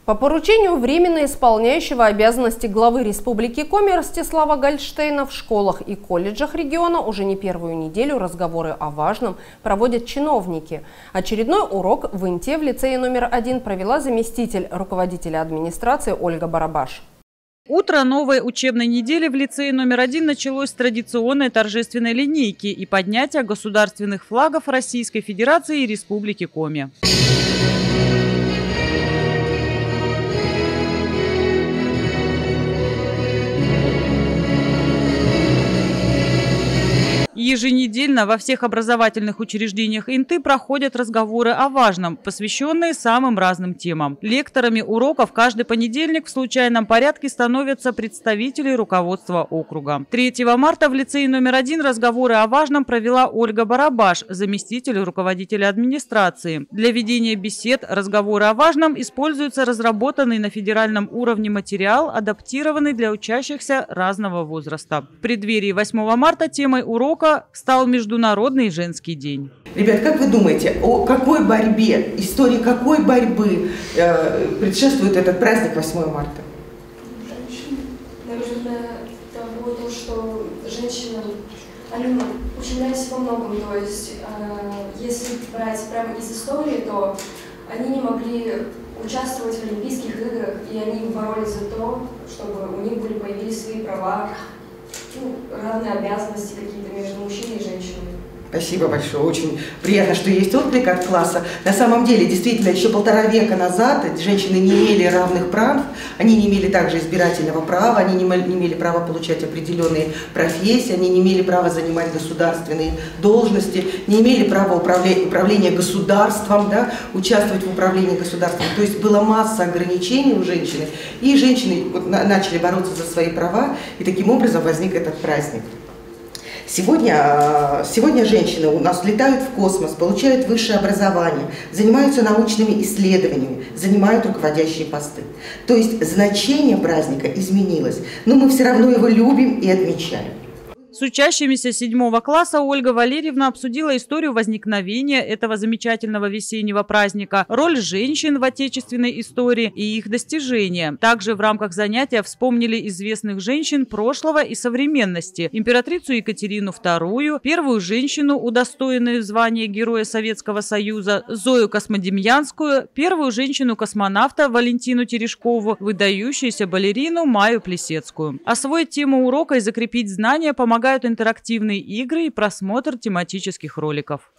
По поручению временно исполняющего обязанности главы Республики Коми Ростислава Гольштейна в школах и колледжах региона уже не первую неделю разговоры о важном проводят чиновники. Очередной урок в Инте в лицее номер 1 провела заместитель руководителя администрации Ольга Барабаш. Утро новой учебной недели в лицее номер 1 началось с традиционной торжественной линейки и поднятия государственных флагов Российской Федерации и Республики Коми. Еженедельно во всех образовательных учреждениях Инты проходят разговоры о важном, посвященные самым разным темам. Лекторами уроков каждый понедельник в случайном порядке становятся представители руководства округа. 3 марта в лицее номер 1 разговоры о важном провела Ольга Барабаш, заместитель руководителя администрации. Для ведения бесед разговоры о важном используется разработанный на федеральном уровне материал, адаптированный для учащихся разного возраста. В преддверии 8 марта темой урока стал Международный женский день. Ребят, как вы думаете, о какой борьбе, истории какой борьбы предшествует этот праздник 8 марта? Наверное, того, что женщинам они ущемлялись во многом. То есть, если брать прямо из истории, то они не могли участвовать в Олимпийских играх, и они боролись за то, чтобы у них появились свои права, равные обязанности какие-то между мужчиной и женщиной. Спасибо большое. Очень приятно, что есть отклик от класса. На самом деле, действительно, еще 1,5 века назад женщины не имели равных прав, они не имели также избирательного права, они не имели права получать определенные профессии, они не имели права занимать государственные должности, не имели права управления государством, да, участвовать в управлении государством. То есть была масса ограничений у женщины, и женщины начали бороться за свои права, и таким образом возник этот праздник. Сегодня женщины у нас летают в космос, получают высшее образование, занимаются научными исследованиями, занимают руководящие посты. То есть значение праздника изменилось, но мы все равно его любим и отмечаем. С учащимися 7 класса Ольга Валерьевна обсудила историю возникновения этого замечательного весеннего праздника, роль женщин в отечественной истории и их достижения. Также в рамках занятия вспомнили известных женщин прошлого и современности. Императрицу Екатерину II, первую женщину, удостоенную звания Героя Советского Союза, Зою Космодемьянскую, первую женщину-космонавта Валентину Терешкову, выдающуюся балерину Майю Плесецкую. Освоить тему урока и закрепить знания помогают интерактивные игры и просмотр тематических роликов.